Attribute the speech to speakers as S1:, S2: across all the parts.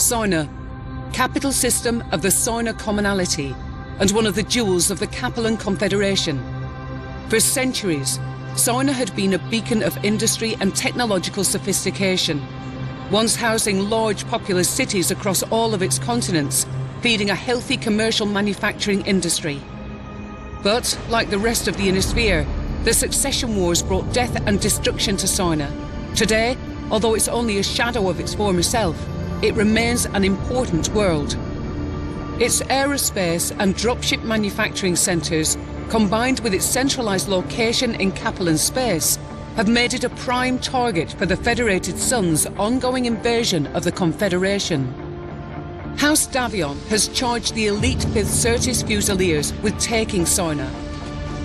S1: Soina, capital system of the Soina Commonalty, and one of the jewels of the Capellan Confederation. For centuries, Soina had been a beacon of industry and technological sophistication, once housing large populous cities across all of its continents, feeding a healthy commercial manufacturing industry. But, like the rest of the Ionosphere, the succession wars brought death and destruction to Soina. Today, although it's only a shadow of its former self, it remains an important world. Its aerospace and dropship manufacturing centres, combined with its centralised location in Capellan space, have made it a prime target for the Federated Sun's ongoing invasion of the Confederation. House Davion has charged the elite 5th Certis Fusiliers with taking Soina.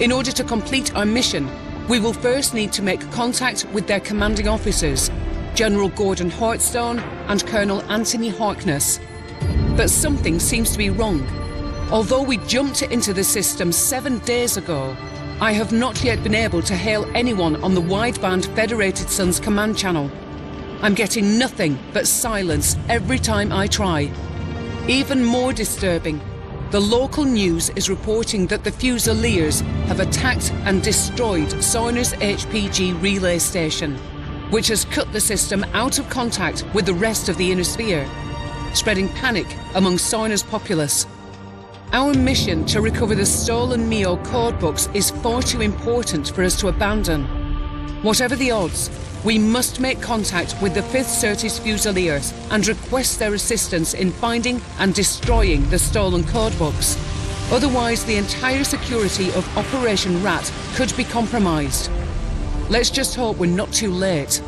S1: In order to complete our mission, we will first need to make contact with their commanding officers, General Gordon Hartstone and Colonel Anthony Harkness. But something seems to be wrong. Although we jumped into the system 7 days ago, I have not yet been able to hail anyone on the wideband Federated Sun's command channel. I'm getting nothing but silence every time I try. Even more disturbing, the local news is reporting that the Fusiliers have attacked and destroyed Soina's HPG relay station, which has cut the system out of contact with the rest of the Ionosphere, spreading panic among Soina's populace. Our mission to recover the stolen MEO codebooks is far too important for us to abandon. Whatever the odds, we must make contact with the 5th Certis Fusiliers and request their assistance in finding and destroying the stolen codebooks. Otherwise, the entire security of Operation Rat could be compromised. Let's just hope we're not too late.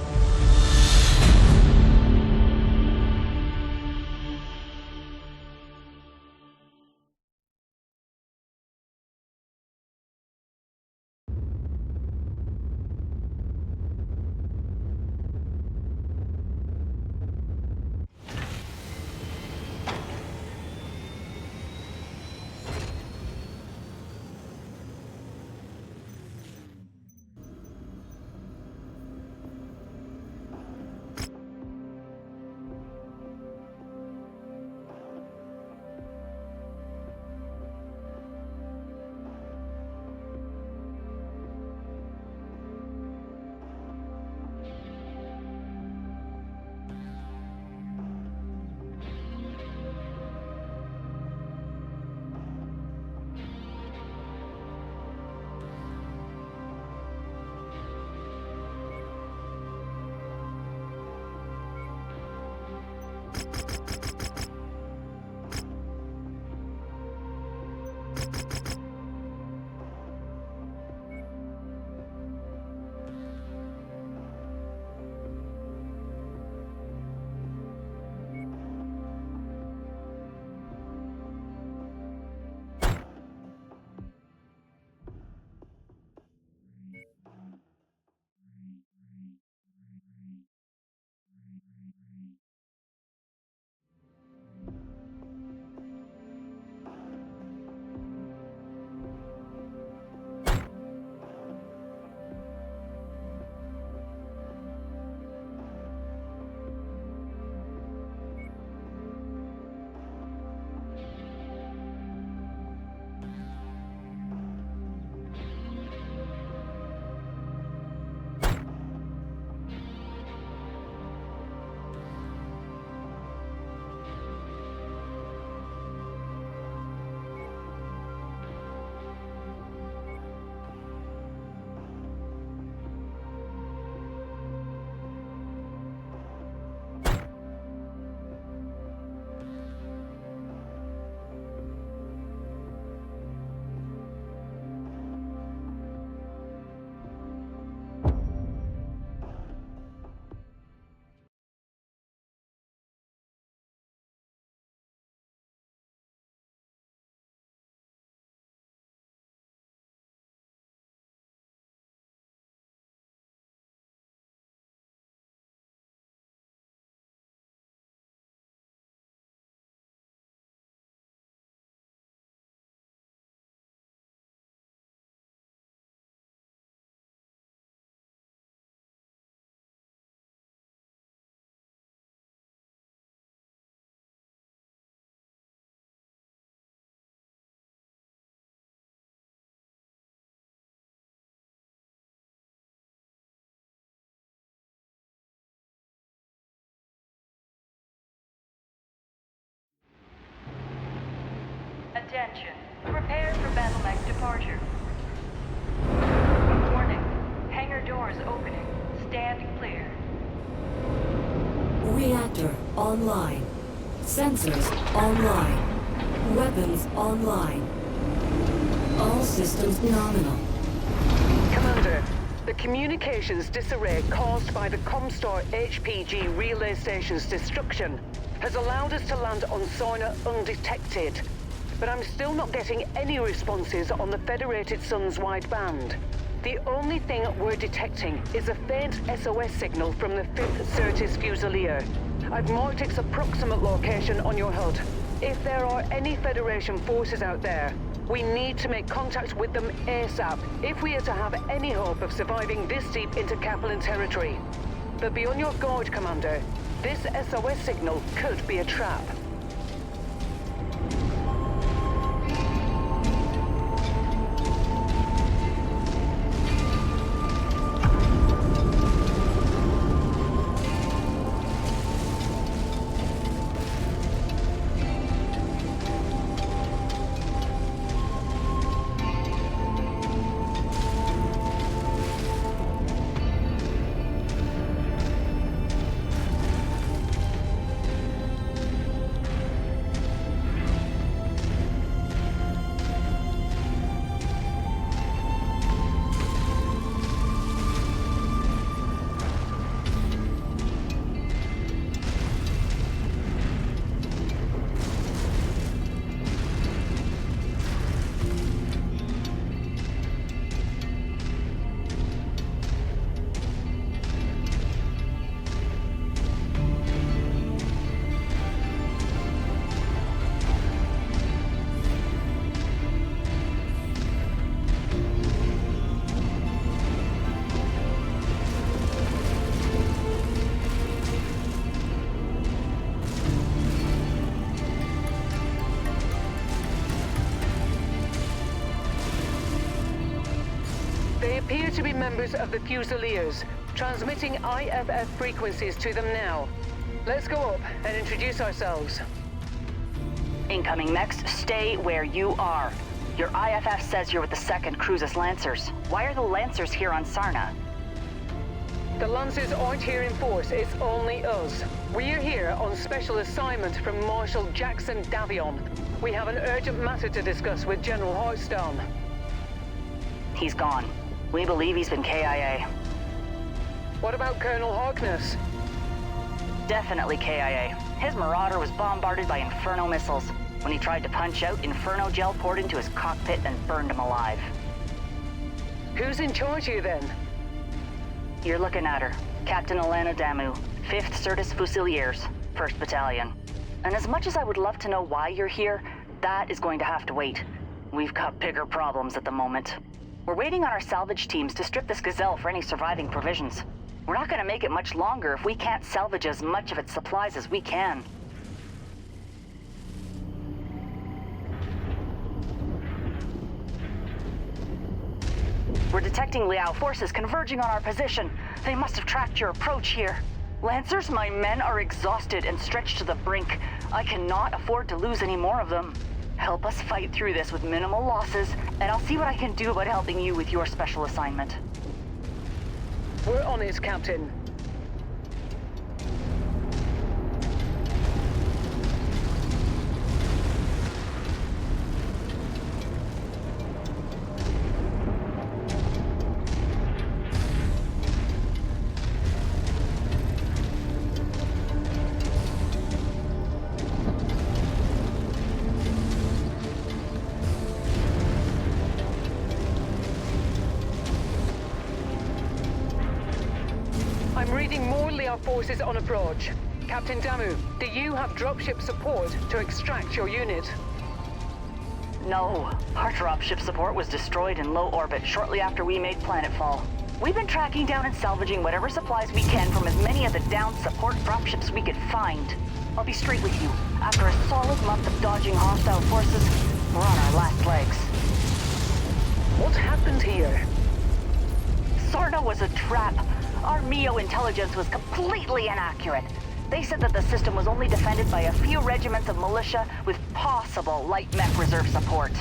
S2: Attention. Prepare for battle mech departure. Warning. Hangar doors opening. Stand clear.
S3: Reactor online. Sensors online. Weapons online. All systems nominal.
S1: Commander, the communications disarray caused by the Comstar HPG relay station's destruction has allowed us to land on Soina undetected. But I'm still not getting any responses on the Federated Sun's wideband. The only thing we're detecting is a faint SOS signal from the 5th Certis Fusilier. I've marked its approximate location on your HUD. If there are any Federation forces out there, we need to make contact with them ASAP if we are to have any hope of surviving this deep into Capellan territory. But be on your guard, Commander. This SOS signal could be a trap. They appear to be members of the Fusiliers, transmitting IFF frequencies to them now. Let's go up and introduce ourselves.
S4: Incoming mechs, stay where you are. Your IFF says you're with the 2nd Cruises Lancers. Why are the Lancers here on Sarna?
S1: The Lancers aren't here in force, it's only us. We're here on special assignment from Marshal Jackson Davion. We have an urgent matter to discuss with General Heartstone.
S4: He's gone. We believe he's been KIA.
S1: What about Colonel Harkness?
S4: Definitely KIA. His Marauder was bombarded by Inferno missiles. When he tried to punch out, Inferno gel poured into his cockpit and burned him alive.
S1: Who's in charge here then?
S4: You're looking at her. Captain Elena Damu, 5th Certis Fusiliers, 1st Battalion. And as much as I would love to know why you're here, that is going to have to wait. We've got bigger problems at the moment. We're waiting on our salvage teams to strip this Gazelle for any surviving provisions. We're not going to make it much longer if we can't salvage as much of its supplies as we can. We're detecting Liao forces converging on our position. They must have tracked your approach here. Lancers, my men are exhausted and stretched to the brink. I cannot afford to lose any more of them. Help us fight through this with minimal losses, and I'll see what I can do about helping you with your special assignment.
S1: We're on it, Captain. I'm reading more Liao forces on approach. Captain Damu, do you have dropship support to extract your unit?
S4: No. Our dropship support was destroyed in low orbit shortly after we made planetfall. We've been tracking down and salvaging whatever supplies we can from as many of the downed support dropships we could find. I'll be straight with you. After a solid month of dodging hostile forces, we're on our last legs.
S1: What happened here?
S4: Sarna was a trap. Our MEO intelligence was completely inaccurate. They said that the system was only defended by a few regiments of militia with possible light mech reserve support.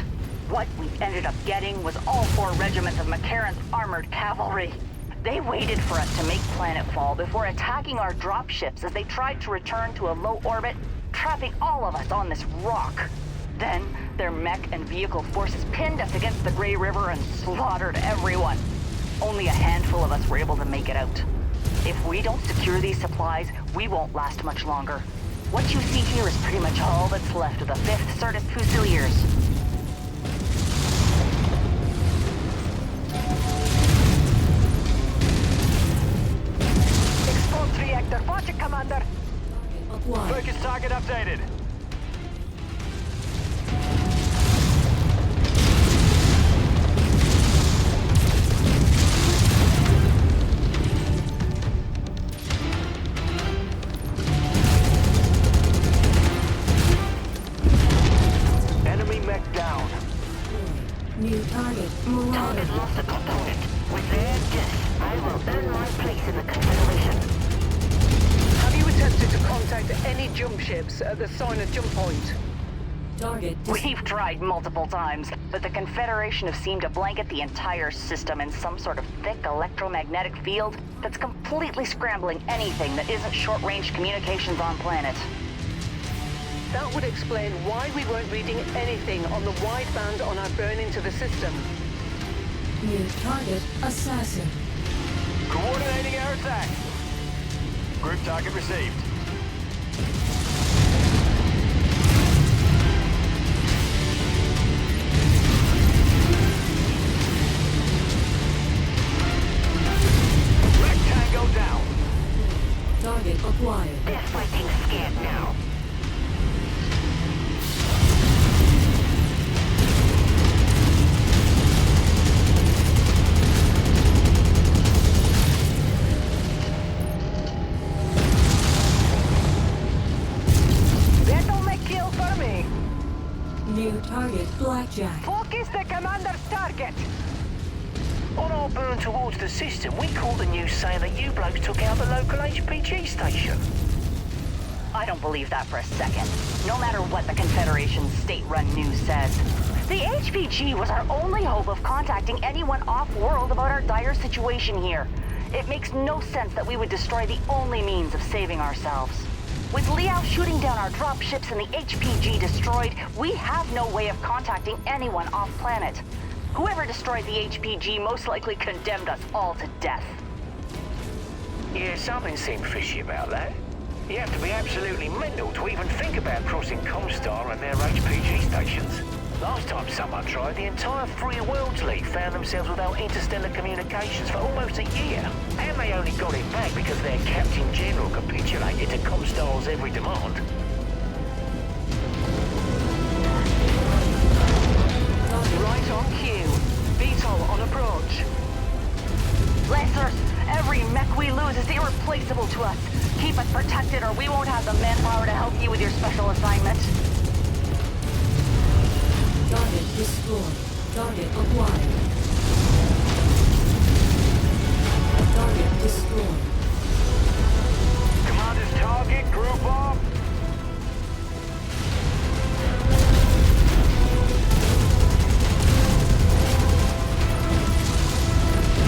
S4: What we ended up getting was all 4 regiments of McCarran's armored cavalry. They waited for us to make planetfall before attacking our dropships as they tried to return to a low orbit, trapping all of us on this rock. Then, their mech and vehicle forces pinned us against the Grey River and slaughtered everyone. Only a handful of us were able to make it out. If we don't secure these supplies, we won't last much longer. What you see here is pretty much all that's left of the 5th Certus Fusiliers.
S5: Exposed reactor. Watch it, Commander.
S3: Acquired.
S6: Focus target updated. Enemy mech down.
S3: New target. Marauder.
S4: Lost a component. With their death, I will earn my place in the Confederation.
S5: Have you attempted to contact any jump ships at the Soina jump point?
S3: Target.
S4: We've tried multiple times, but the Confederation have seemed to blanket the entire system in some sort of thick electromagnetic field that's completely scrambling anything that isn't short-range communications on planet.
S5: That would explain why we weren't reading anything on the wideband on our burn into the system.
S3: New target. Assassin.
S6: Coordinating our attack. Group target received. Black Tango down.
S3: Target acquired.
S4: They're fighting scared now.
S5: That'll make kill for me.
S3: New target. Blackjack.
S5: Focus the Commander's target.
S7: On our burn towards the system, we caught the news saying that you blokes took out the local HPG station.
S4: I don't believe that for a second. No matter what the Confederation's state-run news says. The HPG was our only hope of contacting anyone off-world about our dire situation here. It makes no sense that we would destroy the only means of saving ourselves. With Liao shooting down our dropships and the HPG destroyed, we have no way of contacting anyone off-planet. Whoever destroyed the HPG most likely condemned us all to death.
S7: Yeah, something seemed fishy about that. You have to be absolutely mental to even think about crossing Comstar and their HPG stations. Last time someone tried, the entire Free Worlds League found themselves without interstellar communications for almost a year. And they only got it back because their Captain General capitulated to Comstar's every demand.
S5: Right on cue. VTOL on approach.
S4: Lancers, every mech we lose is irreplaceable to us. Keep us protected or we won't have the manpower to help you with your special assignment.
S3: Target destroyed. Target acquired. Target destroyed.
S6: Commander's target, group up.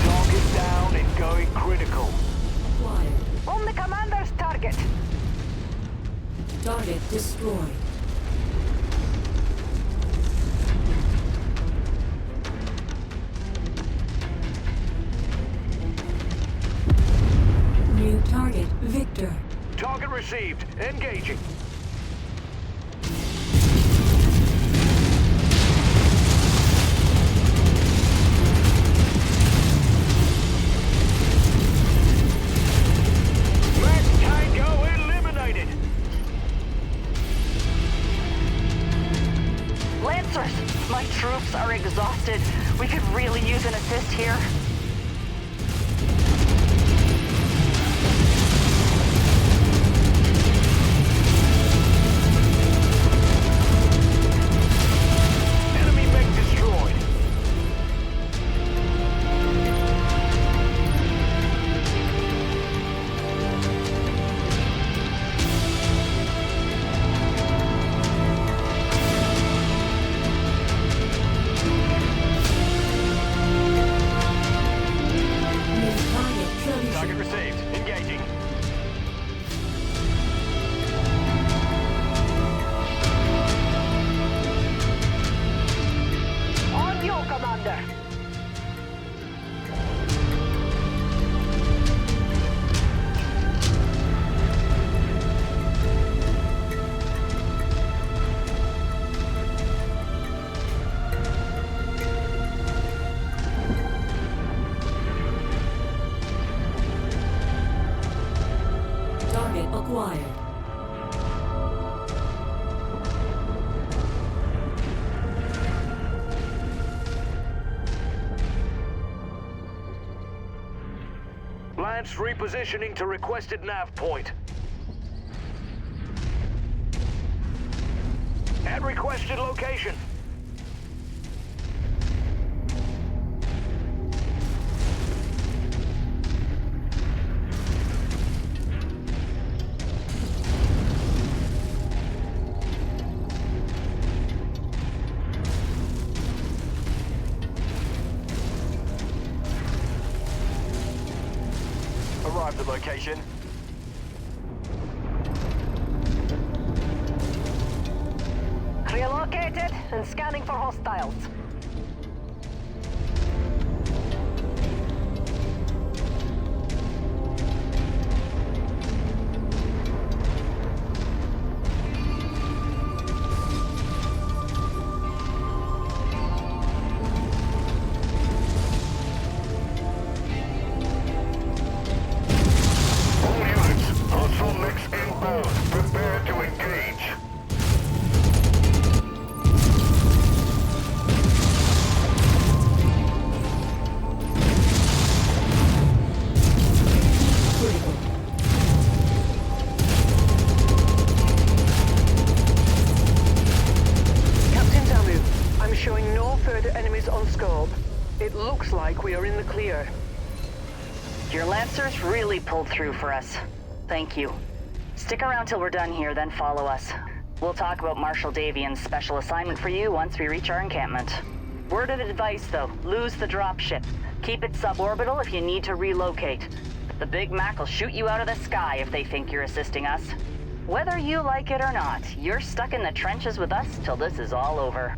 S6: Target down and going critical.
S3: Acquired.
S5: On the Commander's target.
S3: Target destroyed. New target. Victor.
S6: Target received. Engaging. Mech Tango eliminated.
S4: Lancers, my troops are exhausted. We could really use an assist here.
S6: Enemy mech destroyed. Advanced repositioning to requested nav point. At requested location.
S8: Arrived at location.
S5: Relocated and scanning for hostiles.
S6: All units, hostile mix inbound. Prepare to engage.
S3: Critical.
S5: Captain Damu, I'm showing no further enemies on scope. It looks like we are in the clear.
S4: Your Lancers really pulled through for us. Thank you. Stick around till we're done here, then follow us. We'll talk about Marshal Davian's special assignment for you once we reach our encampment. Word of advice, though, lose the dropship. Keep it suborbital if you need to relocate. The Big Mac will shoot you out of the sky if they think you're assisting us. Whether you like it or not, you're stuck in the trenches with us till this is all over.